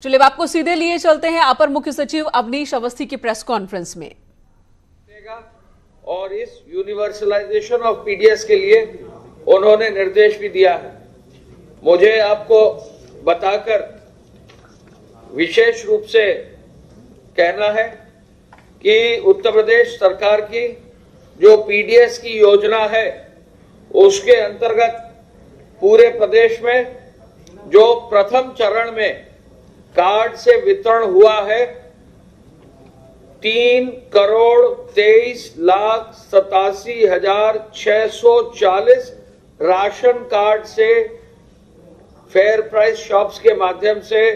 चलिए आपको सीधे लिए चलते हैं अपर मुख्य सचिव अवनीश अवस्थी की प्रेस कॉन्फ्रेंस में। और इस यूनिवर्सलाइजेशन ऑफ पीडीएस के लिए उन्होंने निर्देश भी दिया है। मुझे आपको बताकर विशेष रूप से कहना है कि उत्तर प्रदेश सरकार की जो पीडीएस की योजना है उसके अंतर्गत पूरे प्रदेश में जो प्रथम चरण में कार्ड से वितरण हुआ है 3,23,87,640 राशन कार्ड से फेयर प्राइस शॉप्स के माध्यम से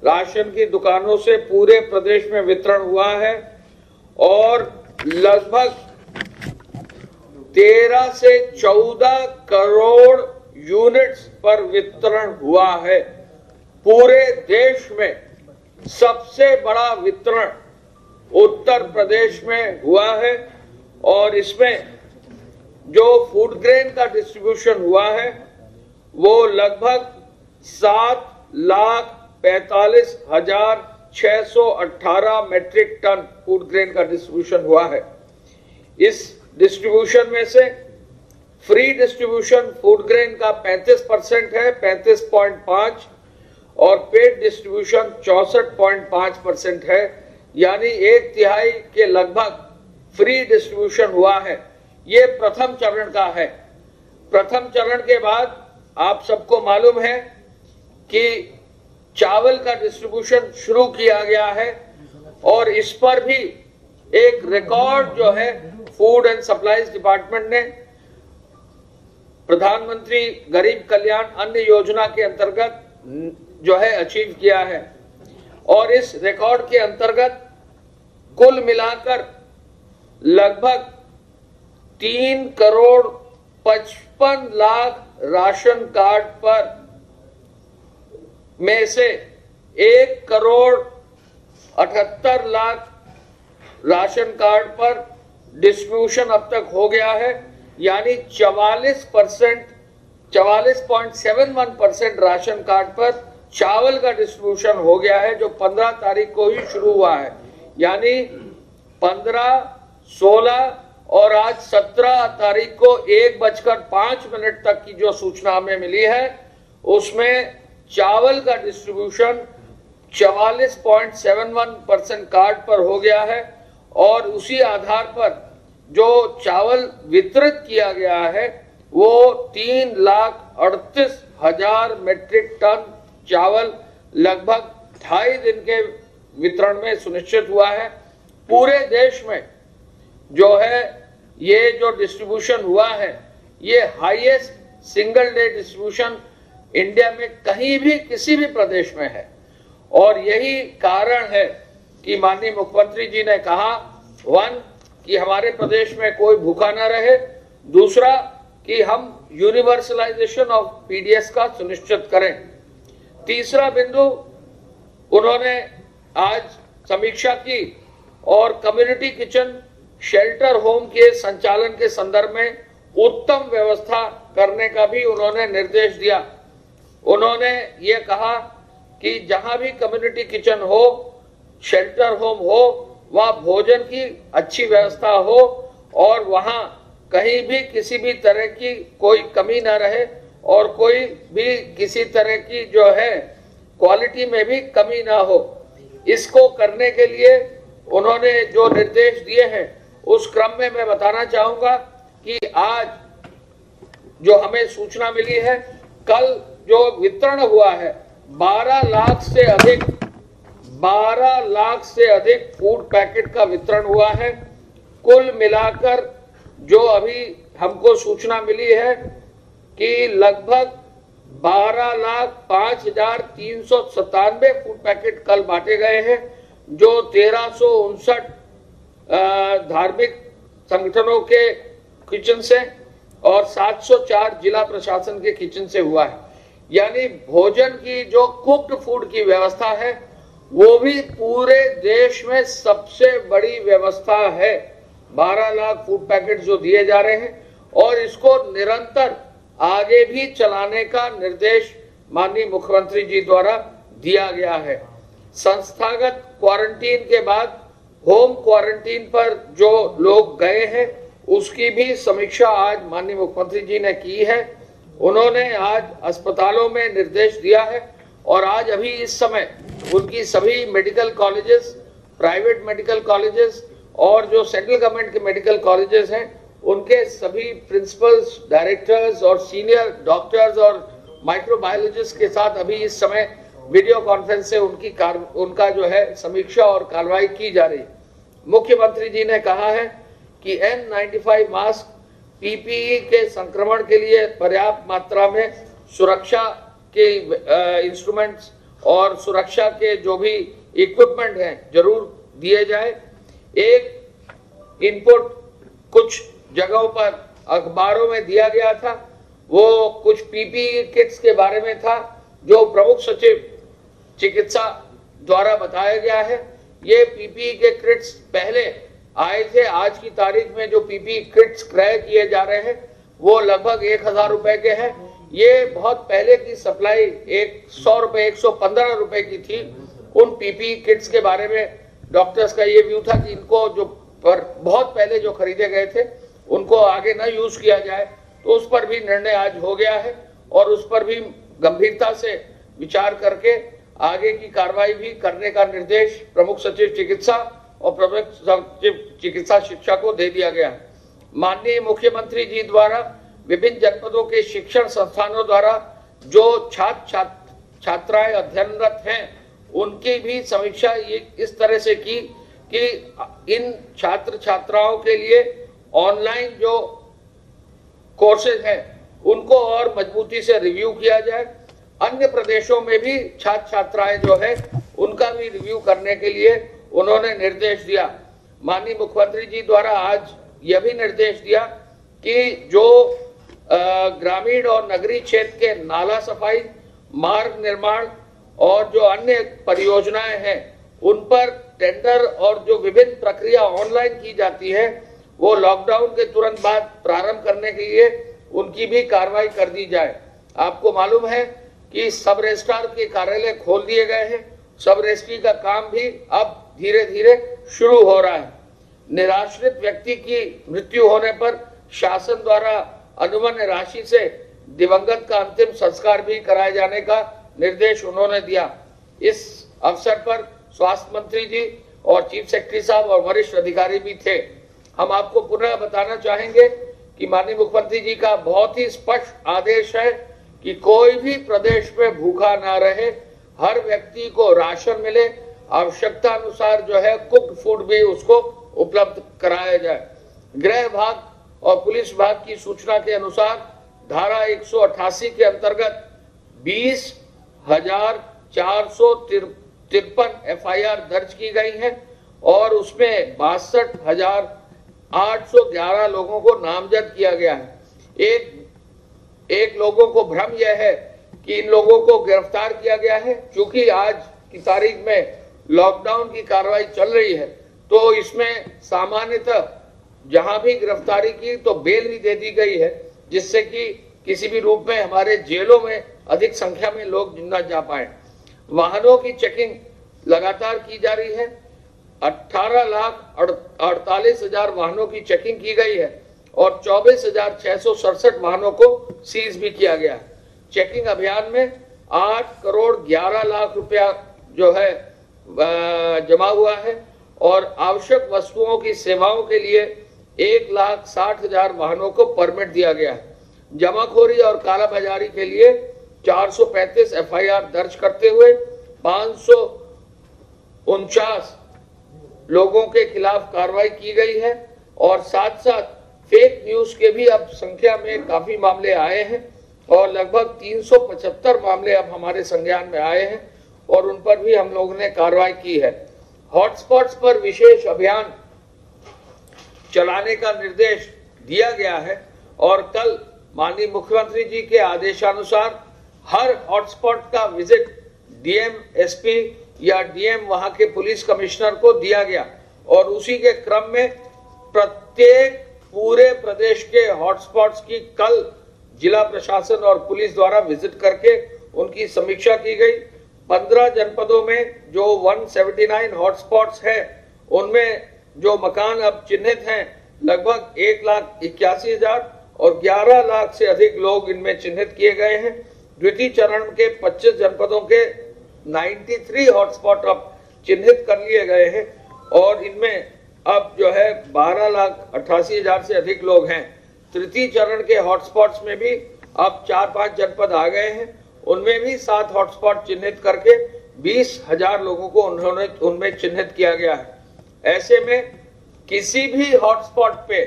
राशन की दुकानों से पूरे प्रदेश में वितरण हुआ है और लगभग 13 से 14 करोड़ यूनिट्स पर वितरण हुआ है। पूरे देश में सबसे बड़ा वितरण उत्तर प्रदेश में हुआ है और इसमें जो फूड ग्रेन का डिस्ट्रीब्यूशन हुआ है वो लगभग 7,45,618 मैट्रिक टन फूड ग्रेन का डिस्ट्रीब्यूशन हुआ है। इस डिस्ट्रीब्यूशन में से फ्री डिस्ट्रीब्यूशन फूड ग्रेन का 35% है, 35.5, और पेड डिस्ट्रीब्यूशन 64.5% है, यानी 1/3 के लगभग फ्री डिस्ट्रीब्यूशन हुआ है। ये प्रथम चरण का है। प्रथम चरण के बाद आप सबको मालूम है कि चावल का डिस्ट्रीब्यूशन शुरू किया गया है और इस पर भी एक रिकॉर्ड जो है फूड एंड सप्लाईज डिपार्टमेंट ने प्रधानमंत्री गरीब कल्याण अन्न योजना के अंतर्गत जो है अचीव किया है और इस रिकॉर्ड के अंतर्गत कुल मिलाकर लगभग 3,55,00,000 राशन कार्ड पर में से 1,78,00,000 राशन कार्ड पर डिस्ट्रीब्यूशन अब तक हो गया है, यानी 44.71% राशन कार्ड पर चावल का डिस्ट्रीब्यूशन हो गया है, जो 15 तारीख को ही शुरू हुआ है। यानी 15, 16 और आज 17 तारीख को 1:05 तक की जो सूचना हमें मिली है उसमें चावल का डिस्ट्रीब्यूशन 44.71% कार्ड पर हो गया है और उसी आधार पर जो चावल वितरित किया गया है वो 3,38,000 मैट्रिक टन चावल लगभग 2.5 दिन के वितरण में सुनिश्चित हुआ है। पूरे देश में जो है ये जो डिस्ट्रीब्यूशन हुआ है ये highest single day distribution India में कहीं भी किसी भी प्रदेश में है और यही कारण है कि माननीय मुख्यमंत्री जी ने कहा, 1 कि हमारे प्रदेश में कोई भूखा न रहे, दूसरा कि हम यूनिवर्सलाइजेशन ऑफ पीडीएस का सुनिश्चित करें। तीसरा बिंदु उन्होंने आज समीक्षा की और कम्युनिटी किचन शेल्टर होम के संचालन के संदर्भ में उत्तम व्यवस्था करने का भी उन्होंने निर्देश दिया। उन्होंने ये कहा कि जहां भी कम्युनिटी किचन हो, शेल्टर होम हो, वहां भोजन की अच्छी व्यवस्था हो और वहां कहीं भी किसी भी तरह की कोई कमी न रहे और कोई भी किसी तरह की जो है क्वालिटी में भी कमी ना हो। इसको करने के लिए उन्होंने जो निर्देश दिए हैं उस क्रम में मैं बताना चाहूंगा कि आज जो हमें सूचना मिली है, कल जो वितरण हुआ है 12 लाख से अधिक फूड पैकेट का वितरण हुआ है। कुल मिलाकर जो अभी हमको सूचना मिली है कि लगभग 12,05,397 फूड पैकेट कल बांटे गए हैं, जो 1359 धार्मिक संगठनों के किचन से और 704 जिला प्रशासन के किचन से हुआ है। यानी भोजन की जो कुक्ड फूड की व्यवस्था है वो भी पूरे देश में सबसे बड़ी व्यवस्था है। 12 लाख फूड पैकेट जो दिए जा रहे हैं और इसको निरंतर आगे भी चलाने का निर्देश माननीय मुख्यमंत्री जी द्वारा दिया गया है। संस्थागत क्वारंटीन के बाद होम क्वारंटीन पर जो लोग गए हैं उसकी भी समीक्षा आज माननीय मुख्यमंत्री जी ने की है। उन्होंने आज अस्पतालों में निर्देश दिया है और आज अभी इस समय उनकी सभी medical colleges, private medical colleges और जो सेंट्रल गवर्नमेंट के मेडिकल कॉलेजेस हैं उनके सभी प्रिंसिपल्स, डायरेक्टर्स और सीनियर डॉक्टर्स और माइक्रोबायोलॉजिस्ट के साथ अभी इस समय वीडियो कॉन्फ्रेंस से उनका जो है समीक्षा और कार्रवाई की जा रही है। मुख्यमंत्री जी ने कहा है कि N95 मास्क, पीपीई के संक्रमण के लिए पर्याप्त मात्रा में सुरक्षा के इंस्ट्रूमेंट्स और सुरक्षा के जो भी इक्विपमेंट हैं जरूर दिए जाए। एक इनपुट कुछ जगहों पर अखबारों में दिया गया था, वो कुछ पीपीई किट्स के बारे में था जो प्रमुख सचिव चिकित्सा द्वारा बताया गया है। ये पीपीई के किट्स पहले आए थे। आज की तारीख में जो पीपीई किट्स क्रय किए जा रहे हैं वो लगभग 1000 रुपए के हैं। ये बहुत पहले की सप्लाई 100 रुपए, 115 रुपए की थी। उन पीपीई किट्स के बारे में डॉक्टर्स का ये व्यू था कि इनको जो पर बहुत पहले जो खरीदे गए थे उनको आगे न यूज किया जाए, तो उस पर भी निर्णय आज हो गया है और उस पर भी गंभीरता से विचार करके आगे की कार्रवाई भी करने का निर्देश प्रमुख सचिव चिकित्सा और प्रमुख सचिव चिकित्सा शिक्षा को दे दिया गया है। माननीय मुख्यमंत्री जी द्वारा विभिन्न जनपदों के शिक्षण संस्थानों द्वारा जो छात्राएं अध्ययनरत हैं उनकी भी समीक्षा ये इस तरह से की कि इन छात्र छात्राओं के लिए ऑनलाइन जो कोर्सेज हैं उनको और मजबूती से रिव्यू किया जाए। अन्य प्रदेशों में भी छात्र छात्राएं जो है उनका भी रिव्यू करने के लिए उन्होंने निर्देश दिया। माननीय मुख्यमंत्री जी द्वारा आज यह भी निर्देश दिया कि जो ग्रामीण और नगरीय क्षेत्र के नाला सफाई, मार्ग निर्माण और जो अन्य परियोजनाएं हैं उन पर टेंडर और जो विभिन्न प्रक्रिया ऑनलाइन की जाती है वो लॉकडाउन के तुरंत बाद प्रारंभ करने के लिए उनकी भी कार्रवाई कर दी जाए। आपको मालूम है कि सब रजिस्ट्रार के कार्यालय खोल दिए गए हैं। सब रजिस्ट्री का काम भी अब धीरे धीरे शुरू हो रहा है। निराश्रित व्यक्ति की मृत्यु होने पर शासन द्वारा अनुमन्य राशि से दिवंगत का अंतिम संस्कार भी कराए जाने का निर्देश उन्होंने दिया। इस अवसर पर स्वास्थ्य मंत्री जी और चीफ सेक्रेटरी साहब और वरिष्ठ अधिकारी भी थे। हम आपको पुनः बताना चाहेंगे कि माननीय मुख्यमंत्री जी का बहुत ही स्पष्ट आदेश है कि कोई भी प्रदेश में भूखा ना रहे, हर व्यक्ति को राशन मिले, आवश्यकता अनुसार जो है कुक्ड फूड भी उसको उपलब्ध कराया जाए। गृह विभाग और पुलिस विभाग की सूचना के अनुसार धारा 188 के अंतर्गत 20,453 FIR दर्ज की गई है और उसमें 62,811 लोगों को नामजद किया गया है। एक लोगों को भ्रम यह है कि इन लोगों को गिरफ्तार किया गया है। क्योंकि आज की तारीख में लॉकडाउन की कार्रवाई चल रही है तो इसमें सामान्यतः जहां भी गिरफ्तारी की तो बेल भी दे दी गई है, जिससे कि किसी भी रूप में हमारे जेलों में अधिक संख्या में लोग न जा पाए। वाहनों की चेकिंग लगातार की जा रही है। 18,48,000 वाहनों की चेकिंग की गई है और 24,667 वाहनों को सीज भी किया गया है। चेकिंग अभियान में 8,11,00,000 रुपया जो है जमा हुआ है और आवश्यक वस्तुओं की सेवाओं के लिए 1,60,000 वाहनों को परमिट दिया गया है। जमाखोरी और कालाबाजारी के लिए 435 FIR दर्ज करते हुए 549 लोगों के खिलाफ कार्रवाई की गई है और साथ साथ फेक न्यूज के भी अब संख्या में काफी मामले आए हैं और लगभग 375 मामले अब हमारे संज्ञान में आए हैं और उन पर भी हम लोगों ने कार्रवाई की है। हॉटस्पॉट्स पर विशेष अभियान चलाने का निर्देश दिया गया है और कल माननीय मुख्यमंत्री जी के आदेशानुसार हर हॉटस्पॉट का विजिट DM, SP या DM वहां के पुलिस कमिश्नर को दिया गया और उसी के क्रम में प्रत्येक पूरे प्रदेश के हॉटस्पॉट्स की कल जिला प्रशासन और पुलिस द्वारा विजिट करके उनकी समीक्षा की गई। 15 जनपदों में जो 179 हॉटस्पॉट्स हैं, उनमें जो मकान अब चिन्हित हैं लगभग 1,81,000 और 11 लाख से अधिक लोग इनमें चिन्हित किए गए हैं। द्वितीय चरण के 25 जनपदों के 93 हॉटस्पॉट अब चिन्हित कर लिए गए हैं और इनमें अब जो है 12,88,000 से अधिक लोग हैं। तृतीय चरण के हॉटस्पॉट्स में भी अब 4-5 जनपद आ गए हैं, उनमें भी 7 हॉटस्पॉट चिन्हित करके 20,000 लोगों को उनमें चिन्हित किया गया है। ऐसे में किसी भी हॉटस्पॉट पे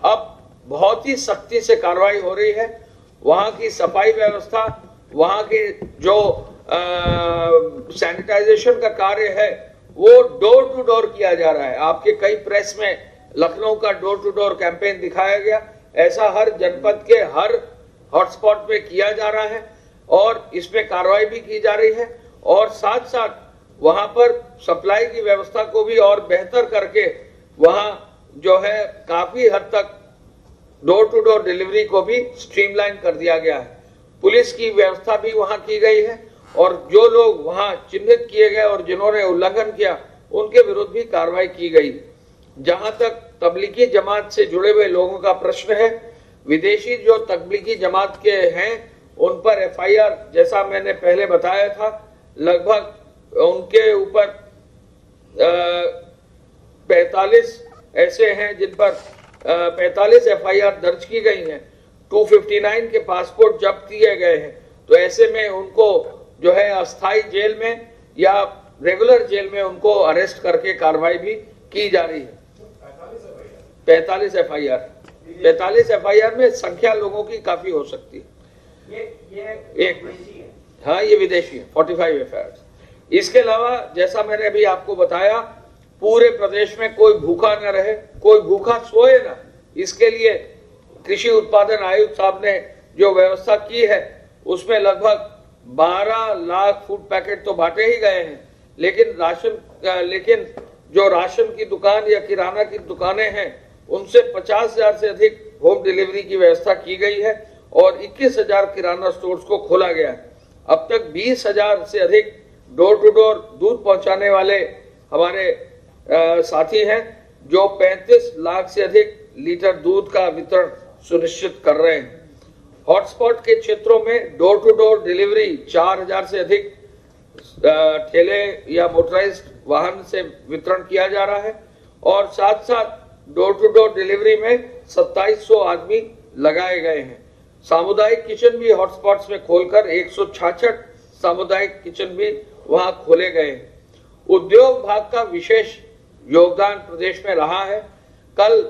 अब बहुत ही सख्ती से कार्रवाई हो रही है। वहां की सफाई व्यवस्था, वहां की जो सैनिटाइजेशन का कार्य है वो डोर टू डोर किया जा रहा है। आपके कई प्रेस में लखनऊ का डोर टू डोर कैंपेन दिखाया गया, ऐसा हर जनपद के हर हॉटस्पॉट पे किया जा रहा है और इसमें कार्रवाई भी की जा रही है और साथ साथ वहां पर सप्लाई की व्यवस्था को भी और बेहतर करके वहां जो है काफी हद तक डोर टू डोर डिलीवरी को भी स्ट्रीमलाइन कर दिया गया है। पुलिस की व्यवस्था भी वहां की गई है और जो लोग वहां चिन्हित किए गए और जिन्होंने उल्लंघन किया उनके विरुद्ध भी कार्रवाई की गई। जहां तक तबलीगी जमात से जुड़े हुए लोगों का प्रश्न है, विदेशी जो तबलीगी जमात के हैं उन पर FIR जैसा मैंने पहले बताया था, लगभग उनके ऊपर 45 ऐसे हैं जिन पर 45 FIR दर्ज की गई हैं। 259 के पासपोर्ट जब्त किए गए हैं। तो ऐसे में उनको जो है अस्थायी जेल में या रेगुलर जेल में उनको अरेस्ट करके कार्रवाई भी की जा रही है। 45 FIR में संख्या लोगों की काफी हो सकती है। हाँ, ये विदेशी है। 45 FIR। इसके अलावा जैसा मैंने अभी आपको बताया, पूरे प्रदेश में कोई भूखा न रहे, कोई भूखा सोए ना, इसके लिए कृषि उत्पादन आयुक्त साहब ने जो व्यवस्था की है उसमें लगभग 12 लाख फूड पैकेट तो बांटे ही गए हैं, लेकिन जो राशन की दुकान या किराना की दुकानें हैं उनसे 50,000 से अधिक होम डिलीवरी की व्यवस्था की गई है और 21,000 किराना स्टोर्स को खोला गया है। अब तक 20,000 से अधिक डोर टू डोर दूध पहुंचाने वाले हमारे साथी हैं जो 35 लाख से अधिक लीटर दूध का वितरण सुनिश्चित कर रहे हैं। हॉटस्पॉट के क्षेत्रों में डोर टू डोर डिलीवरी 4,000 से अधिक ठेले या मोटराइज्ड वाहन से वितरण किया जा रहा है और साथ साथ डोर टू डोर डिलीवरी में 2700 आदमी लगाए गए हैं। सामुदायिक किचन भी हॉटस्पॉट्स में खोलकर 166 सामुदायिक किचन भी वहां खोले गए हैं। उद्योग विभाग का विशेष योगदान प्रदेश में रहा है। कल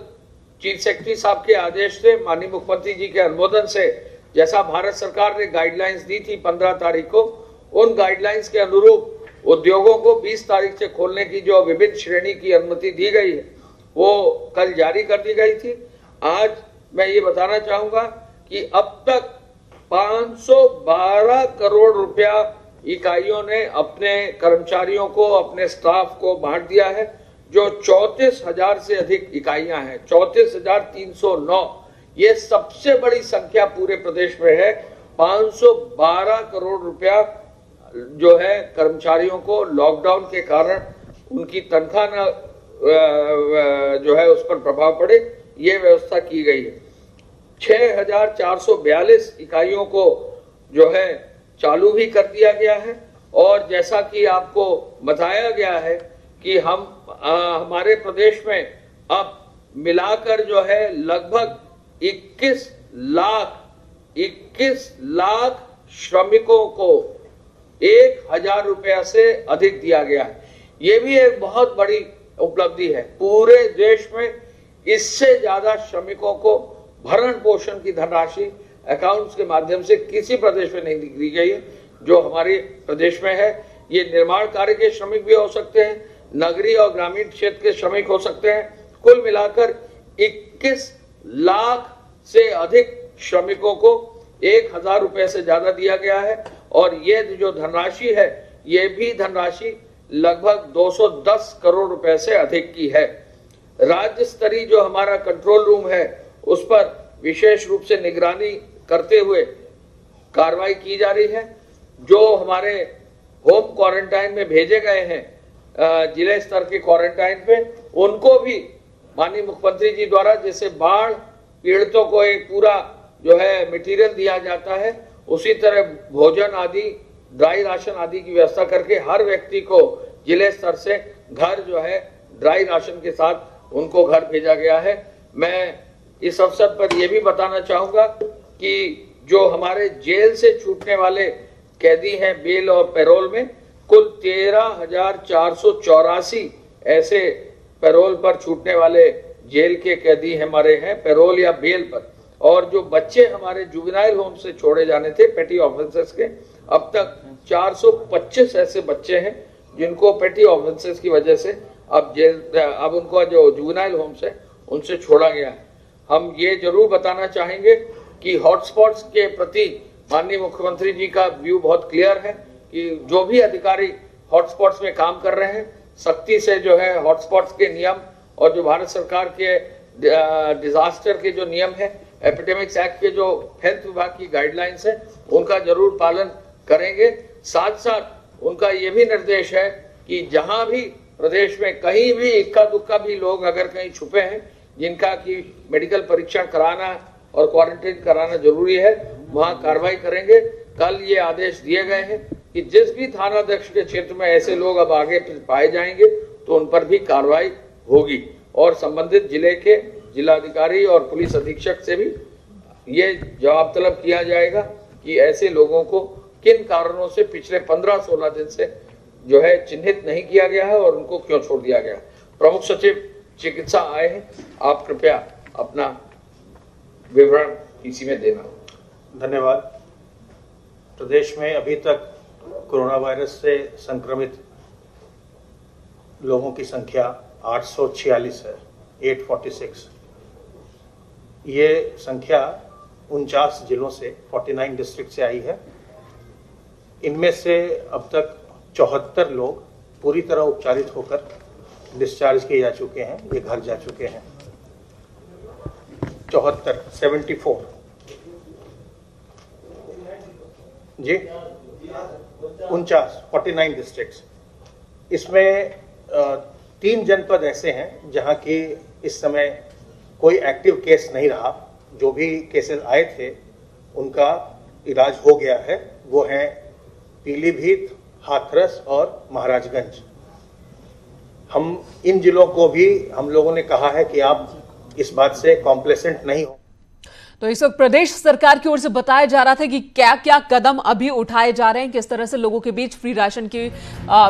चीफ सेक्रेटरी साहब के आदेश से, माननीय मुख्यमंत्री जी के अनुमोदन से, जैसा भारत सरकार ने गाइडलाइंस दी थी 15 तारीख को, उन गाइडलाइंस के अनुरूप उद्योगों को 20 तारीख से खोलने की जो विभिन्न श्रेणी की अनुमति दी गई है वो कल जारी कर दी गई थी। आज मैं ये बताना चाहूंगा कि अब तक 512 करोड़ रुपया इकाइयों ने अपने कर्मचारियों को, अपने स्टाफ को बांट दिया है, जो 34,000 से अधिक इकाइयां हैं। 34,309 ये सबसे बड़ी संख्या पूरे प्रदेश में है। 512 करोड़ रुपया जो है कर्मचारियों को लॉकडाउन के कारण उनकी तनख्वाह न जो है उस पर प्रभाव पड़े, ये व्यवस्था की गई है। 6,442 इकाइयों को जो है चालू भी कर दिया गया है और जैसा कि आपको बताया गया है कि हमारे प्रदेश में अब मिलाकर जो है लगभग 21 लाख श्रमिकों को 1,000 रुपया से अधिक दिया गया है। ये भी एक बहुत बड़ी उपलब्धि है। पूरे देश में इससे ज्यादा श्रमिकों को भरण पोषण की धनराशि अकाउंट्स के माध्यम से किसी प्रदेश में नहीं दी गई है जो हमारे प्रदेश में है। ये निर्माण कार्य के श्रमिक भी हो सकते हैं, नगरीय और ग्रामीण क्षेत्र के श्रमिक हो सकते हैं। कुल मिलाकर 21 लाख से अधिक श्रमिकों को 1,000 रुपए से ज्यादा दिया गया है और ये जो धनराशि है ये भी धनराशि लगभग 210 करोड़ रुपए से अधिक की है। राज्य स्तरीय जो हमारा कंट्रोल रूम है उस पर विशेष रूप से निगरानी करते हुए कार्रवाई की जा रही है। जो हमारे होम क्वारंटाइन में भेजे गए हैं जिले स्तर के क्वारंटाइन पे, उनको भी माननीय मुख्यमंत्री जी द्वारा जैसे बाढ़ पीड़ितों को एक पूरा जो है मटेरियल दिया जाता है, उसी तरह भोजन आदि, ड्राई राशन आदि की व्यवस्था करके हर व्यक्ति को जिले स्तर से घर जो है ड्राई राशन के साथ उनको घर भेजा गया है। मैं इस अवसर पर यह भी बताना चाहूंगा कि जो हमारे जेल से छूटने वाले कैदी हैं बेल और पैरोल में, कुल 13,484 ऐसे पैरोल पर छूटने वाले जेल के कैदी हमारे हैं पैरोल या बेल पर। और जो बच्चे हमारे जुवेनाइल होम से छोड़े जाने थे पेटी ऑफेंसेस के, अब तक 425 ऐसे बच्चे हैं जिनको पेटी ऑफेंसेस की वजह से अब उनको जो जुवेनाइल होम से उनसे छोड़ा गया है। हम ये जरूर बताना चाहेंगे कि हॉटस्पॉट्स के प्रति माननीय मुख्यमंत्री जी का व्यू बहुत क्लियर है कि जो भी अधिकारी हॉटस्पॉट्स में काम कर रहे हैं, सख्ती से जो है हॉटस्पॉट्स के नियम और जो भारत सरकार के डिजास्टर के जो नियम है, एपिडेमिक्स एक्ट के जो हेल्थ विभाग की गाइडलाइंस है, उनका जरूर पालन करेंगे। साथ साथ उनका ये भी निर्देश है कि जहां भी प्रदेश में कहीं भी इक्का दुक्का भी लोग अगर कहीं छुपे हैं जिनका कि मेडिकल परीक्षण कराना और क्वारंटाइन कराना जरूरी है, वहां कार्रवाई करेंगे। कल ये आदेश दिए गए हैं कि जिस भी थानाध्यक्ष के क्षेत्र में ऐसे लोग अब आगे पाए जाएंगे तो उन पर भी कार्रवाई होगी और संबंधित जिले के जिलाधिकारी और पुलिस अधीक्षक से भी ये जवाब तलब किया जाएगा कि ऐसे लोगों को किन कारणों से पिछले 15-16 दिन से जो है चिन्हित नहीं किया गया है और उनको क्यों छोड़ दिया गया। प्रमुख सचिव चिकित्सा आए हैं, आप कृपया अपना विवरण इसी में देना। धन्यवाद। प्रदेश में अभी तक कोरोना वायरस से संक्रमित लोगों की संख्या 846 है, 846। ये संख्या 49 जिलों से 49 डिस्ट्रिक्ट से आई है। इनमें से अब तक 74 लोग पूरी तरह उपचारित होकर डिस्चार्ज किए जा चुके हैं, ये घर जा चुके हैं। 74 जी 49 डिस्ट्रिक्ट्स। इसमें 3 जनपद ऐसे हैं जहां की इस समय कोई एक्टिव केस नहीं रहा। जो भी केसेस आए थे उनका इलाज हो गया है। वो हैं पीलीभीत, हाथरस और महाराजगंज। हम इन जिलों को भी हम लोगों ने कहा है कि आप इस बात से कॉम्प्लेसेंट नहीं हो। तो इस वक्त प्रदेश सरकार की ओर से बताया जा रहा था कि क्या क्या कदम अभी उठाए जा रहे हैं, किस तरह से लोगों के बीच फ्री राशन की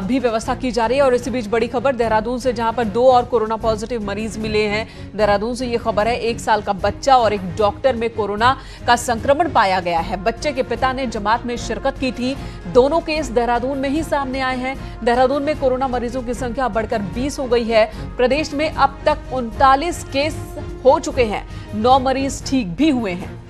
भी व्यवस्था की जा रही है। और इसी बीच बड़ी खबर देहरादून से, जहां पर 2 और कोरोना पॉजिटिव मरीज मिले हैं। देहरादून से ये खबर है, 1 साल का बच्चा और एक डॉक्टर में कोरोना का संक्रमण पाया गया है। बच्चे के पिता ने जमात में शिरकत की थी। दोनों केस देहरादून में ही सामने आए हैं। देहरादून में कोरोना मरीजों की संख्या बढ़कर 20 हो गई है। प्रदेश में अब तक 39 केस हो चुके हैं, 9 मरीज ठीक भी हुए हैं।